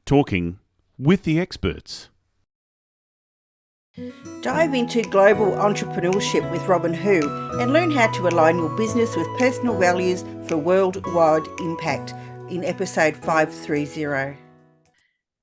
Talking with the experts. Dive into global entrepreneurship with Robin Hu and learn how to align your business with personal values for worldwide impact in episode 530.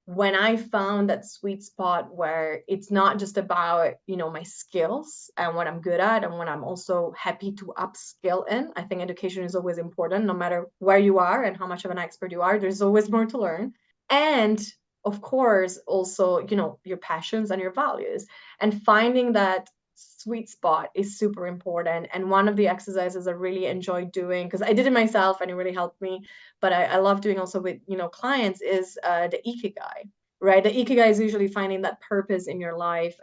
When I found that sweet spot where it's not just about, my skills and what I'm good at and what I'm also happy to upskill in. I think education is always important, no matter where you are and how much of an expert you are, there's always more to learn. And of course, also, your passions and your values, and finding that sweet spot is super important. And one of the exercises I really enjoy doing, because I did it myself and it really helped me, but I love doing also with, clients, is the ikigai, right? The ikigai is usually finding that purpose in your life,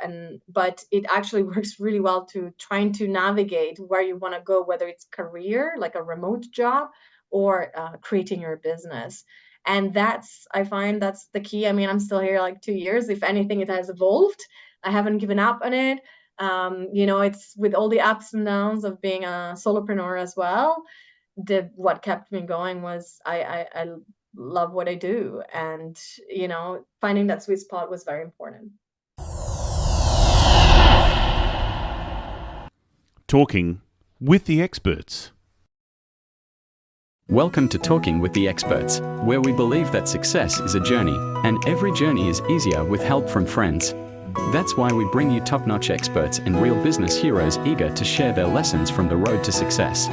but it actually works really well to trying to navigate where you want to go, whether it's career, like a remote job, or creating your business. And I find that's the key. I mean, I'm still here like 2 years. If anything, it has evolved. I haven't given up on it. It's with all the ups and downs of being a solopreneur as well. What kept me going was I love what I do, and finding that sweet spot was very important. Talking with the experts. Welcome to Talking with the Experts, where we believe that success is a journey, and every journey is easier with help from friends. That's why we bring you top-notch experts and real business heroes eager to share their lessons from the road to success.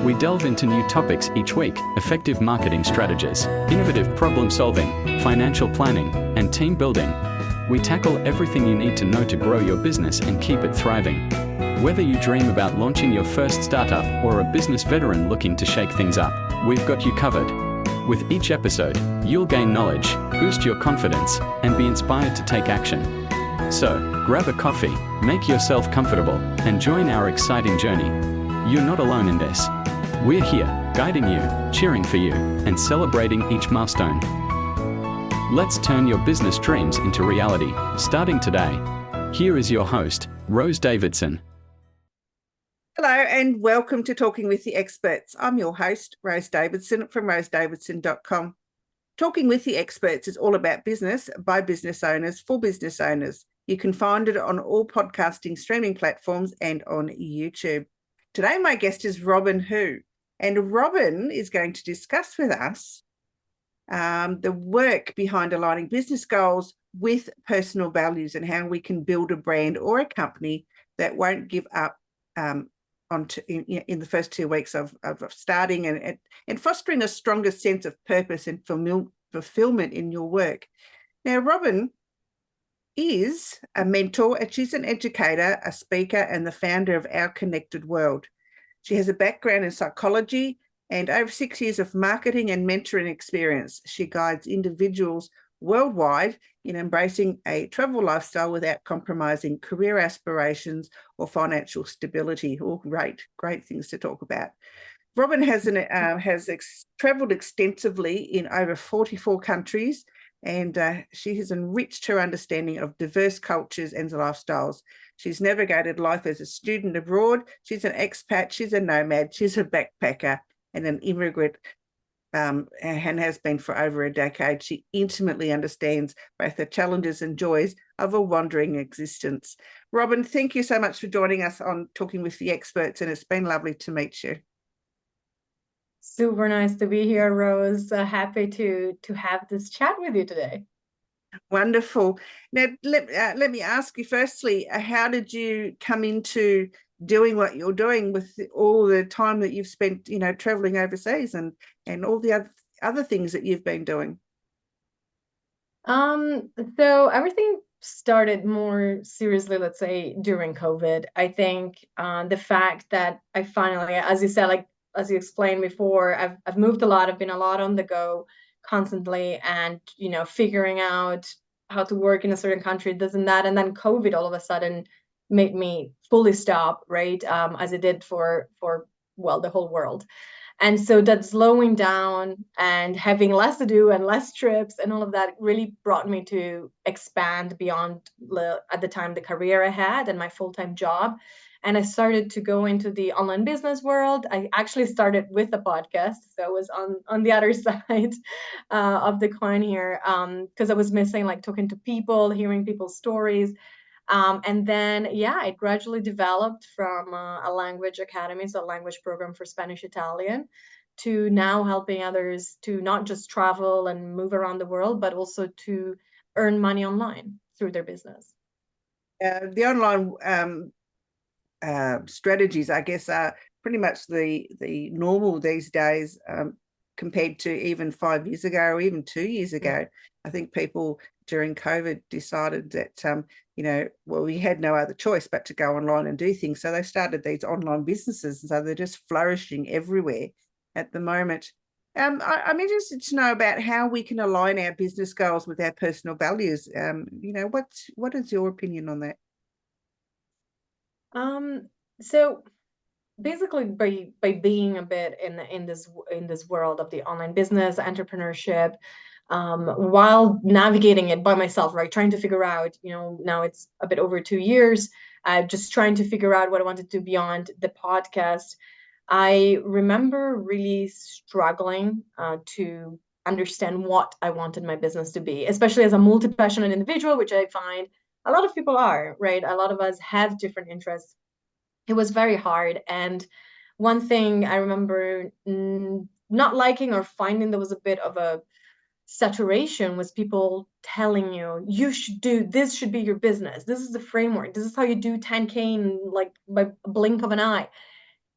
We delve into new topics each week: effective marketing strategies, innovative problem solving, financial planning, and team building. We tackle everything you need to know to grow your business and keep it thriving. Whether you dream about launching your first startup or a business veteran looking to shake things up, we've got you covered. With each episode, you'll gain knowledge, boost your confidence, and be inspired to take action. So, grab a coffee, make yourself comfortable, and join our exciting journey. You're not alone in this. We're here, guiding you, cheering for you, and celebrating each milestone. Let's turn your business dreams into reality, starting today. Here is your host, Rose Davidson. Hello and welcome to Talking with the Experts. I'm your host, Rose Davidson from rosedavidson.com. Talking with the Experts is all about business by business owners for business owners. You can find it on all podcasting streaming platforms and on YouTube. Today, my guest is Robin Hu, and Robin is going to discuss with us the work behind aligning business goals with personal values and how we can build a brand or a company that won't give up in the first 2 weeks of starting and fostering a stronger sense of purpose and fulfillment in your work. Now, Robin is a mentor, and she's an educator, a speaker, and the founder of Our Connected World. She has a background in psychology and over 6 years of marketing and mentoring experience. She guides individuals worldwide in embracing a travel lifestyle without compromising career aspirations or financial stability. All great things to talk about. Robin has traveled extensively in over 44 countries, and she has enriched her understanding of diverse cultures and lifestyles. She's navigated life as a student abroad. She's an expat, she's a nomad, she's a backpacker and an immigrant, and has been for over a decade. She intimately understands both the challenges and joys of a wandering existence. Robin, thank you so much for joining us on Talking with the Experts, and it's been lovely to meet you. Super nice to be here, Rose. Happy to have this chat with you today. Wonderful. Now, let me ask you firstly, how did you come into doing what you're doing with all the time that you've spent, traveling overseas and all the other things that you've been doing? So everything started more seriously, let's say, during COVID. I think the fact that I finally, as you said, like as you explained before, I've moved a lot. I've been a lot on the go constantly, and figuring out how to work in a certain country, this and that, and then COVID all of a sudden made me fully stop, right? As it did for the whole world. And so that slowing down and having less to do and less trips and all of that really brought me to expand beyond, at the time, the career I had and my full-time job, And I started to go into the online business world. I actually started with a podcast, so I was on the other side of the coin here, because I was missing like talking to people, hearing people's stories. And then, yeah, it gradually developed from a language academy, so a language program for Spanish, Italian, to now helping others to not just travel and move around the world, but also to earn money online through their business. The online strategies, I guess, are pretty much the normal these days, compared to even 5 years ago or even 2 years ago. I think people during COVID decided that, well, we had no other choice but to go online and do things. So they started these online businesses. And so they're just flourishing everywhere at the moment. I'm interested to know about how we can align our business goals with our personal values. What is your opinion on that? So basically by being a bit in this world of the online business, entrepreneurship, while navigating it by myself, right, trying to figure out, now it's a bit over 2 years, just trying to figure out what I wanted to do beyond the podcast. I remember really struggling to understand what I wanted my business to be, especially as a multi-passionate individual, which I find a lot of people are, right? A lot of us have different interests. It was very hard. And one thing I remember not liking or finding there was a bit of a saturation was people telling you should do this, should be your business. This is the framework. This is how you do 10K in like by a blink of an eye.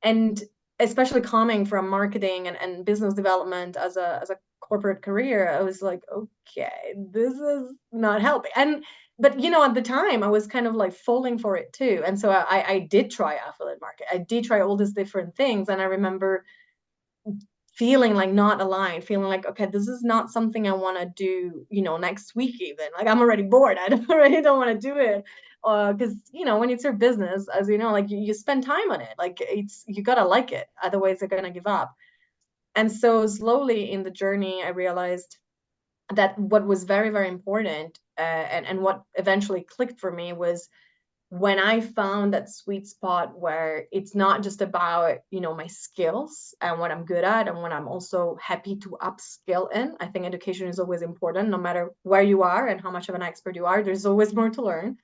And especially coming from marketing and business development as a corporate career, I was like, okay, this is not helping. But at the time I was kind of like falling for it too. And so I did try affiliate market. I did try all these different things. And I remember feeling like not aligned, feeling like, okay, this is not something I want to do, next week even. Like I'm already bored. I already don't want to do it. Because when it's your business, as you know, like you spend time on it, like you gotta like it, otherwise they're gonna give up. And so slowly in the journey I realized that what was very, very important, and what eventually clicked for me was when I found that sweet spot where it's not just about, my skills and what I'm good at and what I'm also happy to upskill in. I think education is always important, no matter where you are and how much of an expert you are, there's always more to learn.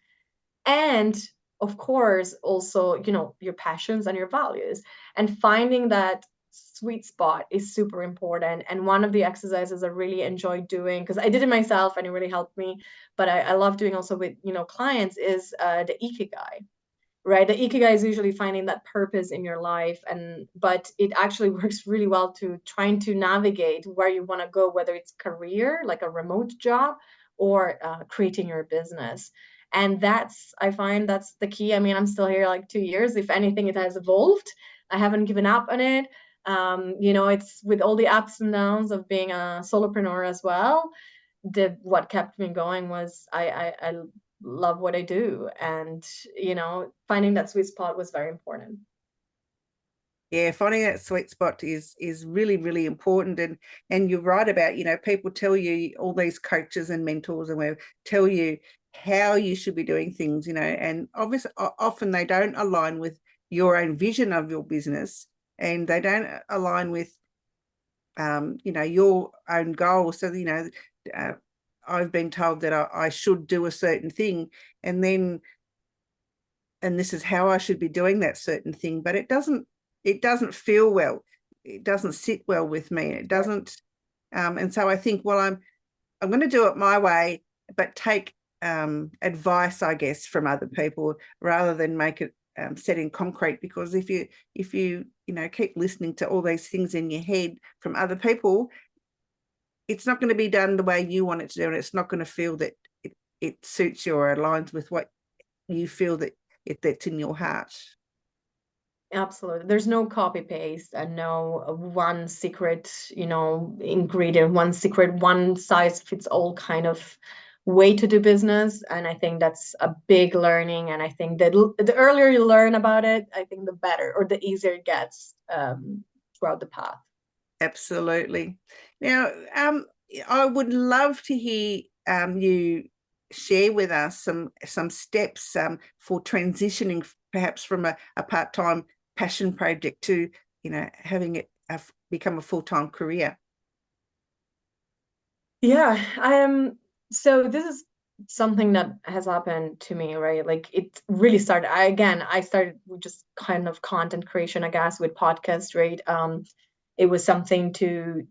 And of course, also, your passions and your values, and finding that sweet spot is super important. And one of the exercises I really enjoy doing, because I did it myself and it really helped me, but I love doing also with, clients, is the ikigai, right? The ikigai is usually finding that purpose in your life, but it actually works really well to trying to navigate where you want to go, whether it's career, like a remote job, or creating your business. And I find that's the key. I mean, I'm still here like 2 years. If anything, it has evolved. I haven't given up on it. It's with all the ups and downs of being a solopreneur as well. What kept me going was I love what I do, and finding that sweet spot was very important. Yeah, finding that sweet spot is really, really important. And you're right about, people tell you, all these coaches and mentors and whatever tell you how you should be doing things, and obviously often they don't align with your own vision of your business, and they don't align with your own goals. So I've been told that I should do a certain thing, and this is how I should be doing that certain thing, but it doesn't feel well. It doesn't sit well with me. It doesn't. And so I think, well, I'm going to do it my way, but take advice, I guess, from other people rather than make it set in concrete. Because if you keep listening to all these things in your head from other people, it's not going to be done the way you want it to do, and it's not going to feel that it suits you or aligns with what you feel that's in your heart. Absolutely. There's no copy paste and no one secret, ingredient, one size fits all kind of way to do business. And I think that's a big learning. And I think that the earlier you learn about it, I think the better, or the easier it gets throughout the path. Absolutely. Now, I would love to hear you share with us some steps for transitioning perhaps from a part-time passion project to, having it become a full-time career? Yeah, so this is something that has happened to me, right? Like it really started, I started with just kind of content creation, I guess, with podcasts, right? It was something to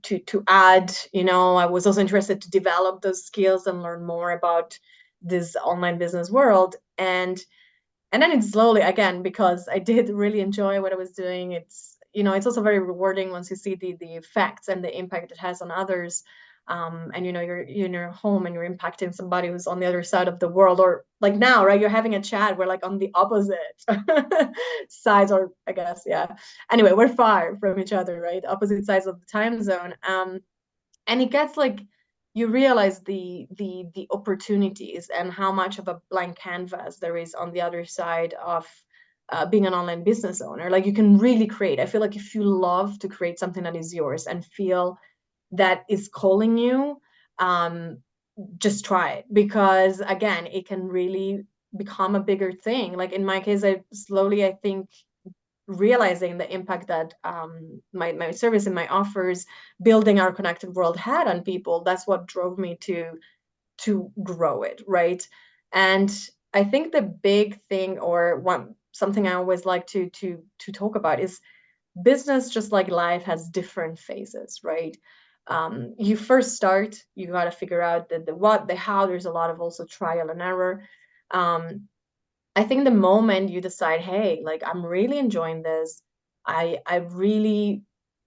add, I was also interested to develop those skills and learn more about this online business world. And then it slowly, again, because I did really enjoy what I was doing, it's also very rewarding once you see the effects and the impact it has on others. And you're in your home and you're impacting somebody who's on the other side of the world, or like now, right? You're having a chat. We're like on the opposite sides, or I guess, yeah. Anyway, we're far from each other, right? Opposite sides of the time zone. And it gets like you realize the opportunities and how much of a blank canvas there is on the other side of being an online business owner. Like you can really create. I feel like if you love to create something that is yours and feel that is calling you, just try it, because again, it can really become a bigger thing. Like in my case, I think, realizing the impact that my service and my offers, building our connected world, had on people. That's what drove me to grow it, right? And I think the big thing, or something I always like to talk about, is business, just like life, has different phases, right? You first start, you got to figure out the what, the how. There's a lot of also trial and error. I think the moment you decide, hey, like I'm really enjoying this, I really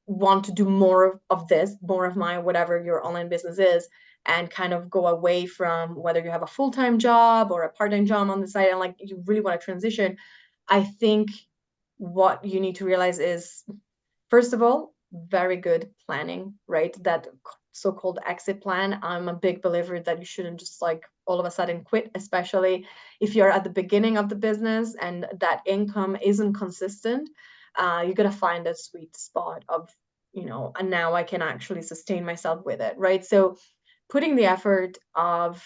want to do more of this, more of my whatever your online business is, and kind of go away from whether you have a full-time job or a part-time job on the side, and like you really want to transition. I think what you need to realize is, first of all, very good planning, right? That so-called exit plan. I'm a big believer that you shouldn't just like all of a sudden quit, especially if you're at the beginning of the business and that income isn't consistent. You got to find that sweet spot of, and now I can actually sustain myself with it, right? So putting the effort of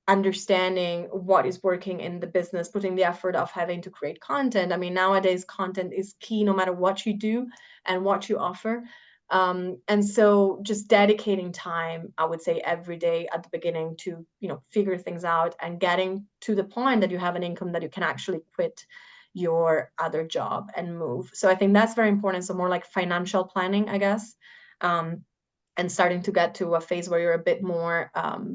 understanding what is working in the business, putting the effort of having to create content. I mean, nowadays content is key no matter what you do and what you offer. And so just dedicating time, I would say every day at the beginning to, figure things out and getting to the point that you have an income that you can actually quit your other job and move. So I think that's very important. So more like financial planning, I guess. And starting to get to a phase where you're a bit more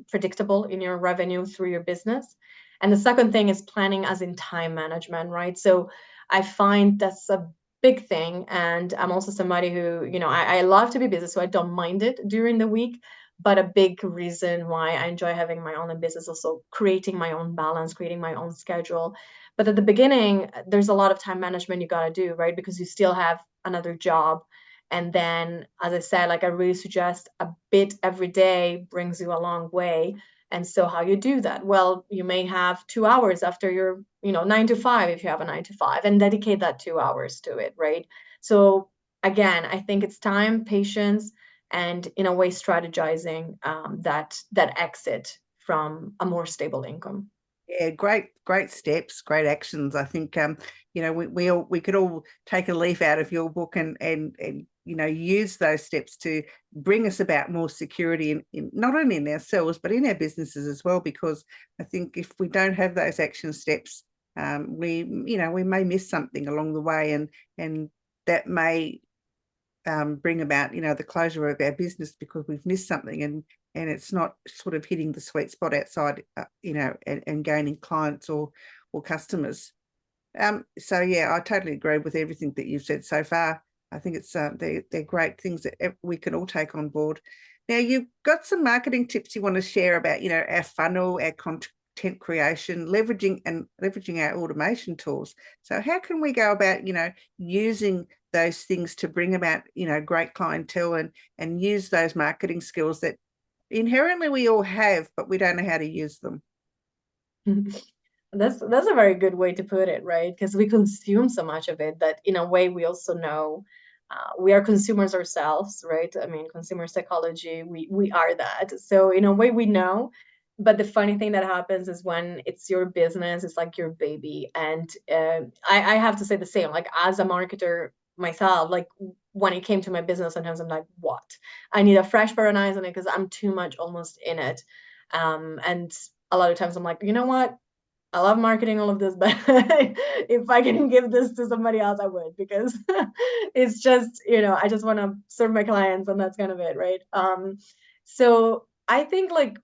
predictable in your revenue through your business. And the second thing is planning, as in time management, right? So I find that's a big thing. And I'm also somebody who, I love to be busy, so I don't mind it during the week. But a big reason why I enjoy having my online business, also creating my own balance, creating my own schedule. But at the beginning, there's a lot of time management you got to do, right? Because you still have another job. And then, as I said, like I really suggest a bit every day brings you a long way. And so how you do that? Well, you may have 2 hours after your, 9 to 5, if you have a 9 to 5, and dedicate that 2 hours to it, right? So again, I think it's time, patience, and in a way strategizing that exit from a more stable income. Yeah, great steps, great actions. I think we could all take a leaf out of your book and use those steps to bring us about more security in not only in ourselves but in our businesses as well. Because I think if we don't have those action steps, we may miss something along the way, and that may bring about the closure of our business because we've missed something and it's not sort of hitting the sweet spot outside, and gaining clients or customers. So yeah, I totally agree with everything that you've said so far. I think it's they're great things that we can all take on board. Now, you've got some marketing tips you want to share about, our funnel, our content creation, leveraging our automation tools. So how can we go about, using those things to bring about, great clientele and use those marketing skills that inherently we all have, but we don't know how to use them? That's a very good way to put it, right? Because we consume so much of it that in a way we also know we are consumers ourselves, right? I mean, consumer psychology, we are that. So in a way we know. But the funny thing that happens is when it's your business, it's like your baby. And I have to say the same, like as a marketer myself, like when it came to my business, sometimes I'm like, what? I need a fresh pair of eyes on it because I'm too much almost in it. And a lot of times I'm like, you know what? I love marketing all of this, but if I can give this to somebody else, I would, because it's just, I just want to serve my clients and that's kind of it, right? So I think like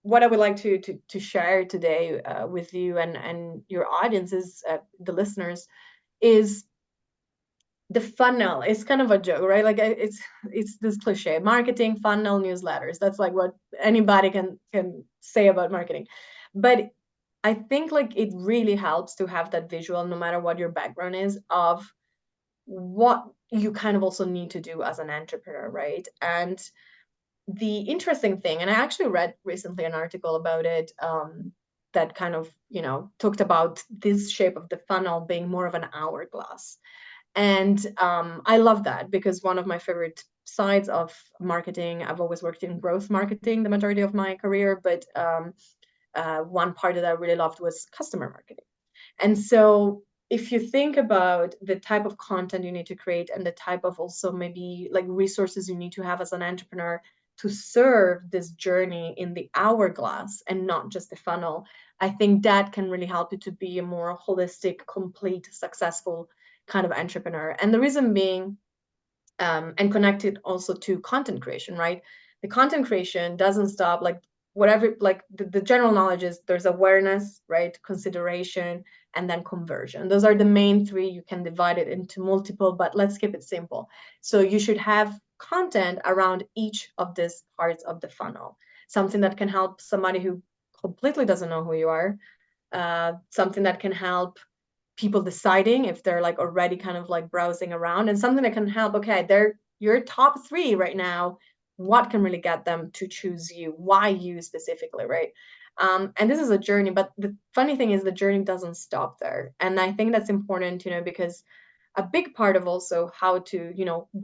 what I would like to share today with you and your audiences, the listeners, is the funnel. It's kind of a joke, right? Like it's this cliche, marketing, funnel, newsletters. That's like what anybody can say about marketing. But I think like it really helps to have that visual, no matter what your background is, of what you kind of also need to do as an entrepreneur, right? And the interesting thing, and I actually read recently an article about it, that kind of, talked about this shape of the funnel being more of an hourglass. And I love that, because one of my favorite sides of marketing, I've always worked in growth marketing the majority of my career, but one part that I really loved was customer marketing. And so if you think about the type of content you need to create and the type of also maybe like resources you need to have as an entrepreneur to serve this journey in the hourglass and not just the funnel, I think that can really help you to be a more holistic, complete, successful kind of entrepreneur. And the reason being, and connected also to content creation, right? The content creation doesn't stop, like whatever, like the general knowledge is there's awareness, right? Consideration, and then conversion. Those are the main three. You can divide it into multiple, but let's keep it simple. So you should have content around each of these parts of the funnel, something that can help somebody who completely doesn't know who you are, something that can help people deciding if they're like already kind of like browsing around, and something that can help, okay, they're your top three right now, what can really get them to choose you, why you specifically, right? And this is a journey, but the funny thing is the journey doesn't stop there. And I think that's important, because a big part of also how to,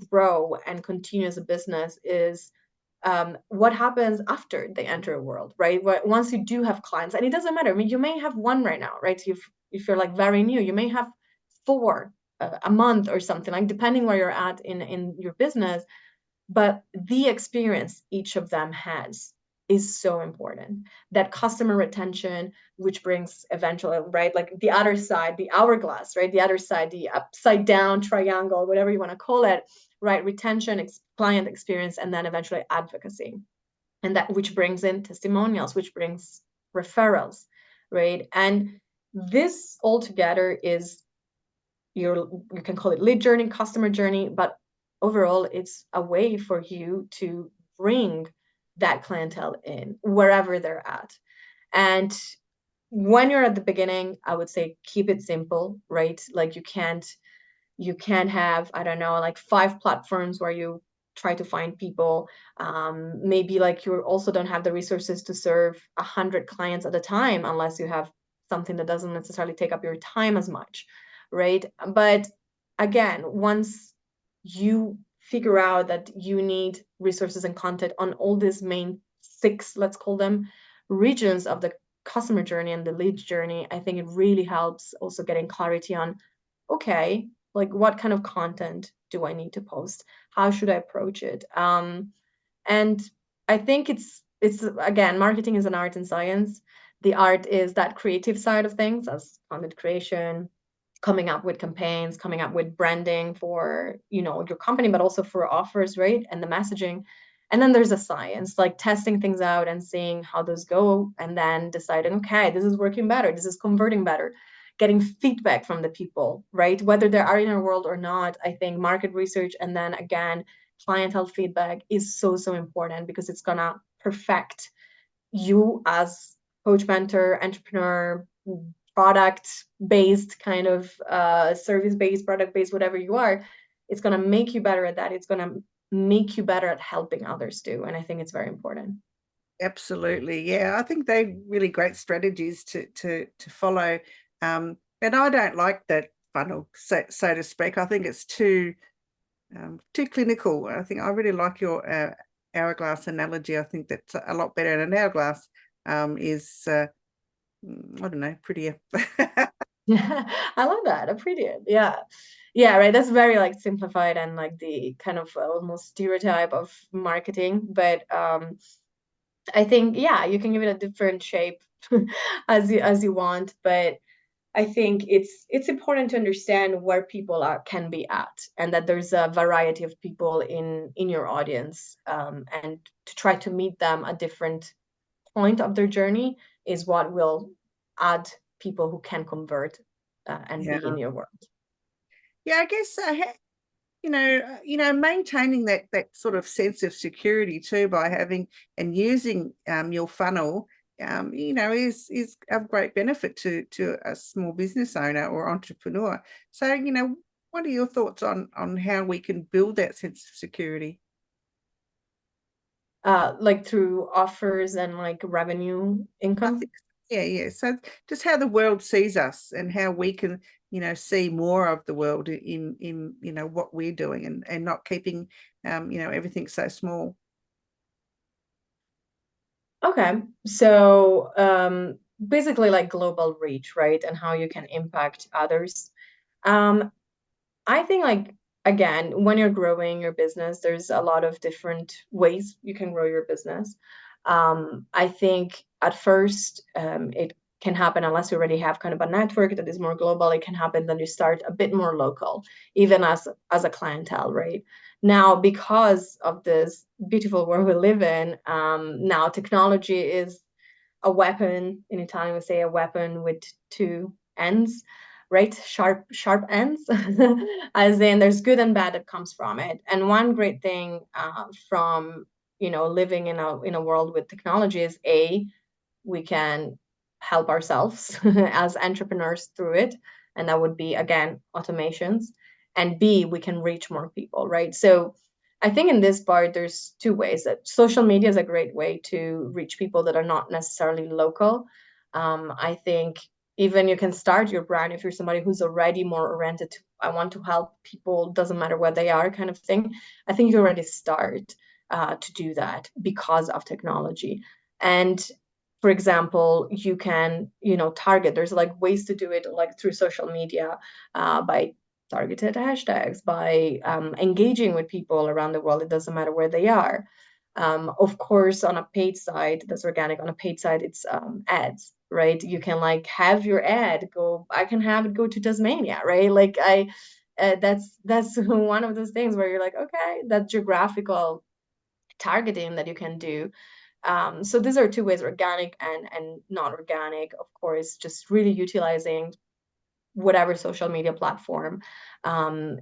grow and continue as a business is what happens after they enter a world, right? Once you do have clients, and it doesn't matter. I mean, you may have one right now, right? If you're like very new, you may have 4 a month or something, like depending where you're at in your business. But the experience each of them has is so important. That customer retention, which brings eventually, right, like the other side, the hourglass, right, the other side, the upside down triangle, whatever you want to call it, right, retention, client experience, and then eventually advocacy. And that which brings in testimonials, which brings referrals, right? And this all together is you can call it lead journey, customer journey, but overall it's a way for you to bring that clientele in wherever they're at. And when you're at the beginning, I would say keep it simple, right? Like you can't have, I don't know, like 5 platforms where you try to find people. Maybe like you also don't have the resources to serve 100 clients at a time, unless you have something that doesn't necessarily take up your time as much, right? But again, once you figure out that you need resources and content on all these main 6, let's call them, regions of the customer journey and the lead journey, I think it really helps also getting clarity on, okay, like what kind of content do I need to post? How should I approach it? And I think it's again, marketing is an art and science. The art is that creative side of things, as content creation, coming up with campaigns, coming up with branding for, your company, but also for offers, right? And the messaging. And then there's a science, like testing things out and seeing how those go, and then deciding, okay, this is working better, this is converting better, getting feedback from the people, right? Whether they are in our world or not, I think market research and then again, clientele feedback is so, so important, because it's gonna perfect you as coach, mentor, entrepreneur, product-based kind of service-based, product-based, whatever you are. It's going to make you better at that. It's going to make you better at helping others too. And I think it's very important. Absolutely. Yeah, I think they're really great strategies to follow. And I don't like that funnel, so to speak. I think it's too clinical. I think I really like your hourglass analogy. I think that's a lot better. In an hourglass, is, I don't know, prettier. I love that. Appreciate. Yeah. Yeah, right. That's very like simplified and like the kind of almost stereotype of marketing. But I think, yeah, you can give it a different shape as you want. But I think it's important to understand where people can be at, and that there's a variety of people in your audience, and to try to meet them at different point of their journey is what will add people who can convert and Yeah. be in your world. Yeah, I guess maintaining that sort of sense of security too by having and using your funnel, is of great benefit to a small business owner or entrepreneur. So, what are your thoughts on how we can build that sense of security? Like through offers and like revenue income. Yeah. So just how the world sees us and how we can, see more of the world in what we're doing and not keeping, everything so small. Okay, so basically like global reach, right? And how you can impact others. Um, I think like again, when you're growing your business, there's a lot of different ways you can grow your business. I think at first, it can happen unless you already have kind of a network that is more global. It can happen then you start a bit more local, even as a clientele, right? Now, because of this beautiful world we live in, now technology is a weapon. In Italian, we say a weapon with two ends, right? Sharp ends, as in there's good and bad that comes from it. And one great thing from living in a world with technology is we can help ourselves as entrepreneurs through it, and that would be again automations. And B, we can reach more people, right? So I think in this part, there's two ways. That social media is a great way to reach people that are not necessarily local. I think even you can start your brand if you're somebody who's already more oriented to, I want to help people, doesn't matter where they are kind of thing. I think you already start to do that because of technology. And for example, you can, target, there's like ways to do it like through social media, by targeted hashtags, by engaging with people around the world. It doesn't matter where they are. Of course, on a paid side, that's organic. On a paid side, it's ads, right? You can like have your ad go. I can have it go to Tasmania, right? Like that's one of those things where you're like, okay, that geographical targeting that you can do. So these are two ways: organic and not organic. Of course, just really utilizing whatever social media platform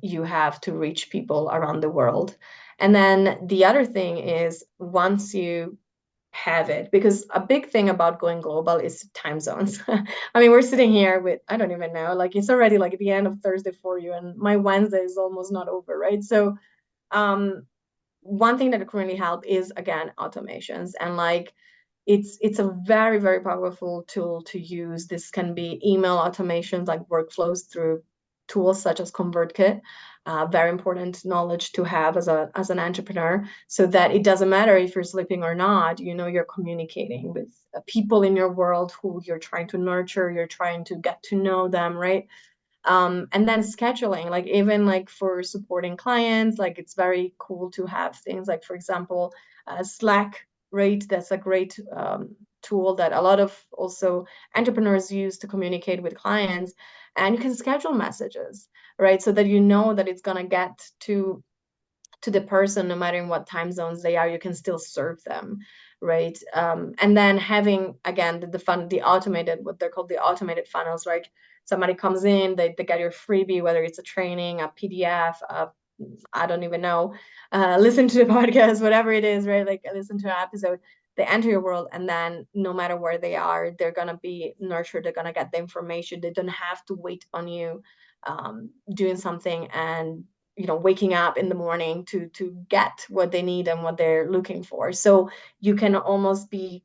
you have to reach people around the world. And then the other thing is, once you have it, because a big thing about going global is time zones. I mean, we're sitting here with, I don't even know, like it's already like the end of Thursday for you, and my Wednesday is almost not over, right? So one thing that can really help is again automations, and like it's a very, very powerful tool to use. This can be email automations like workflows through tools such as ConvertKit. Very important knowledge to have as an entrepreneur, so that it doesn't matter if you're sleeping or not, you're communicating with people in your world who you're trying to nurture, you're trying to get to know them, right? And then scheduling, like even like for supporting clients, like it's very cool to have things like, for example, Slack, right? That's a great tool that a lot of also entrepreneurs use to communicate with clients. And you can schedule messages, right? So that that it's gonna get to the person, no matter in what time zones they are, you can still serve them, right? And then having again the automated, what they're called the automated funnels, right? Somebody comes in, they get your freebie, whether it's a training, a PDF, I don't even know, listen to the podcast, whatever it is, right? Like listen to an episode, they enter your world, and then no matter where they are, they're gonna be nurtured, they're gonna get the information, they don't have to wait on you doing something and waking up in the morning to get what they need and what they're looking for. So you can almost be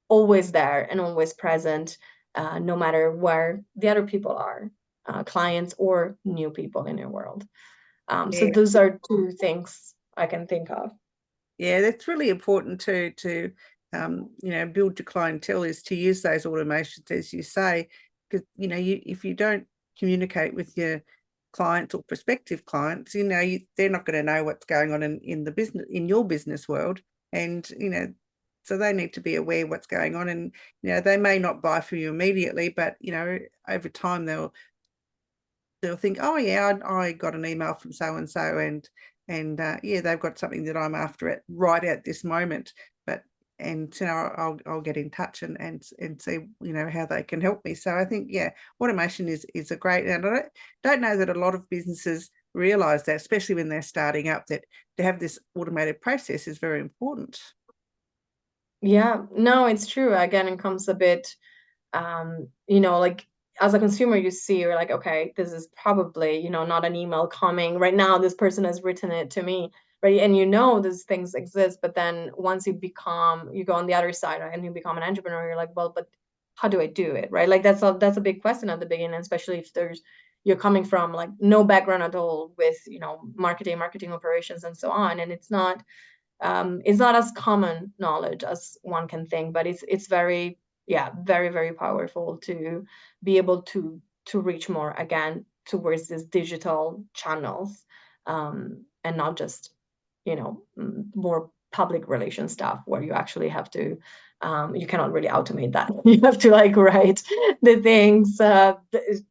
always there and always present, no matter where the other people are, clients or new people in your world. So Yeah. those are two things I can think of. Yeah, that's really important to build your clientele is to use those automations, as you say, because if you don't communicate with your clients or prospective clients, they're not going to know what's going on in the business, in your business world, and so they need to be aware what's going on, and they may not buy from you immediately, but over time they'll think, oh yeah, I got an email from so and so, and yeah, they've got something that I'm after it right at this moment. And I'll get in touch and see how they can help me. So I think, yeah, automation is a great, and I don't know that a lot of businesses realize that, especially when they're starting up, that to have this automated process is very important. Yeah, no, it's true. Again, it comes a bit, like as a consumer, you see, you're like, okay, this is probably, not an email coming right now. This person has written it to me, right? And these things exist, but then once you go on the other side, right, and you become an entrepreneur, you're like, well, but how do I do it, right? Like that's a big question at the beginning, especially if you're coming from like no background at all with marketing operations and so on, and it's not as common knowledge as one can think, but it's very, very, very powerful to be able to reach more, again, towards these digital channels, and not just more public relation stuff where you actually have to you cannot really automate that. You have to like write the things,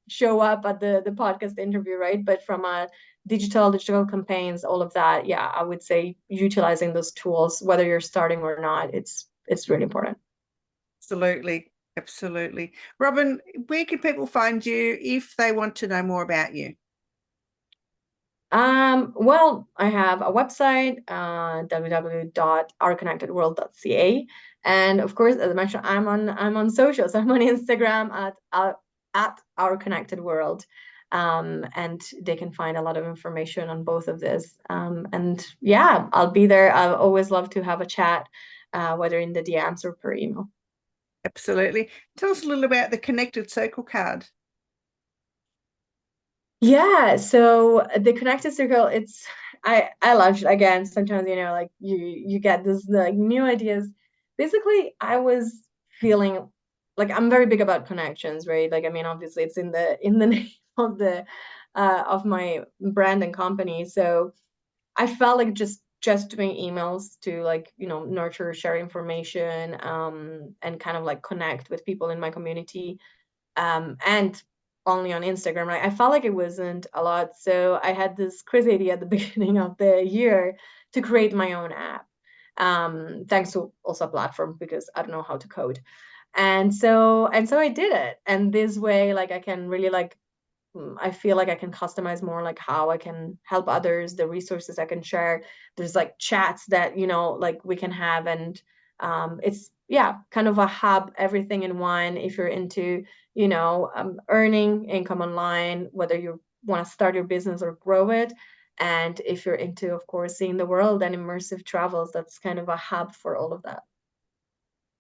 show up at the podcast interview, right? But from a digital campaigns, all of that, yeah, I would say utilizing those tools, whether you're starting or not, it's really important. Absolutely. Robin, where can people find you if they want to know more about you? Well, I have a website, www.ourconnectedworld.ca, and of course, as I mentioned, I'm on socials. I'm on Instagram at ourconnectedworld. And they can find a lot of information on both of this. And yeah, I'll be there. I always love to have a chat, whether in the DMs or per email. Absolutely. Tell us a little about the Connected Circle card. Yeah, so the Connected Circle, I love it. Again, sometimes like you get this like new ideas. Basically, I was feeling like I'm very big about connections, right? Like, I mean, obviously it's in the name of the of my brand and company. So I felt like just doing emails to like nurture, share information, and kind of like connect with people in my community, and only on Instagram, right? I felt like it wasn't a lot, so I had this crazy idea at the beginning of the year to create my own app, thanks to also a platform, because I don't know how to code. And so I did it, and this way, like, I can really like I feel like I can customize more like how I can help others, the resources I can share. There's like chats that like we can have, and it's kind of a hub, everything in one. If you're into earning income online, whether you want to start your business or grow it, and if you're into, of course, seeing the world and immersive travels, that's kind of a hub for all of that.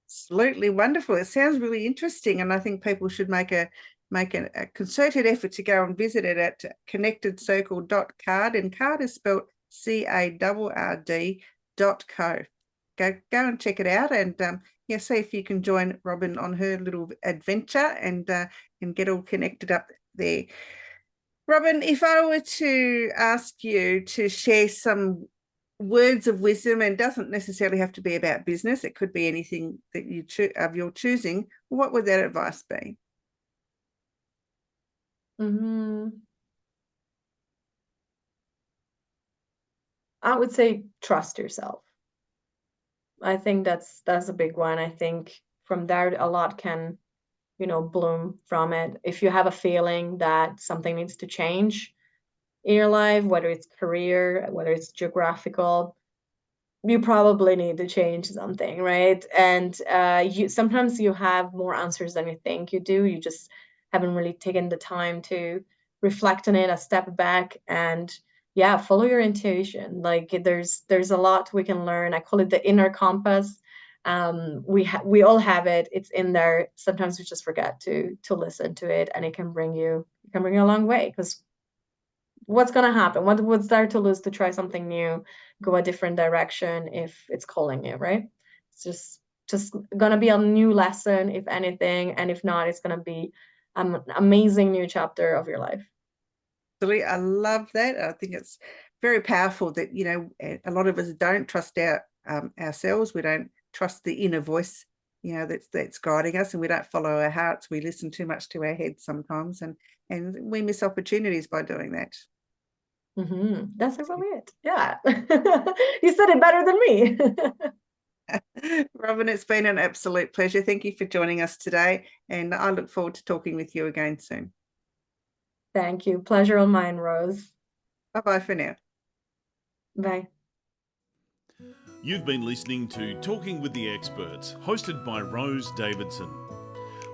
Absolutely wonderful. It sounds really interesting, and I think people should make a concerted effort to go and visit it at connectedcircle.card, and card is spelled CARRD.co. Go and check it out, and see if you can join Robin on her little adventure and get all connected up there. Robin, if I were to ask you to share some words of wisdom, and doesn't necessarily have to be about business, it could be anything that you of your choosing, what would that advice be? I would say trust yourself. I think that's a big one. I think from there a lot can bloom from it. If you have a feeling that something needs to change in your life, whether it's career, whether it's geographical, you probably need to change something, right? And sometimes you have more answers than you think you do. You just haven't really taken the time to reflect on it, a step back, and follow your intuition. Like there's a lot we can learn. I call it the inner compass. We all have it. It's in there. Sometimes we just forget to listen to it, and it can bring you a long way, because what's going to happen? What's there to lose to try something new, go a different direction if it's calling you, right? It's just just going to be a new lesson, if anything. And if not, it's going to be an amazing new chapter of your life. I love that. I think it's very powerful that, a lot of us don't trust ourselves. We don't trust the inner voice, that's guiding us, and we don't follow our hearts. We listen too much to our heads sometimes, and we miss opportunities by doing that. That's exactly it. Yeah. You said it better than me. Robin, it's been an absolute pleasure. Thank you for joining us today, and I look forward to talking with you again soon. Thank you. Pleasure on mine, Rose. Bye-bye for now. Bye. You've been listening to Talking with the Experts, hosted by Rose Davidson.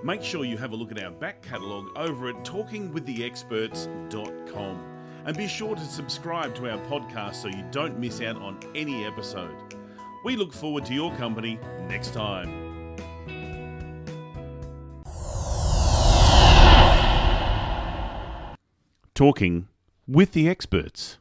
Make sure you have a look at our back catalogue over at talkingwiththeexperts.com. And be sure to subscribe to our podcast so you don't miss out on any episode. We look forward to your company next time. Talking with the Experts.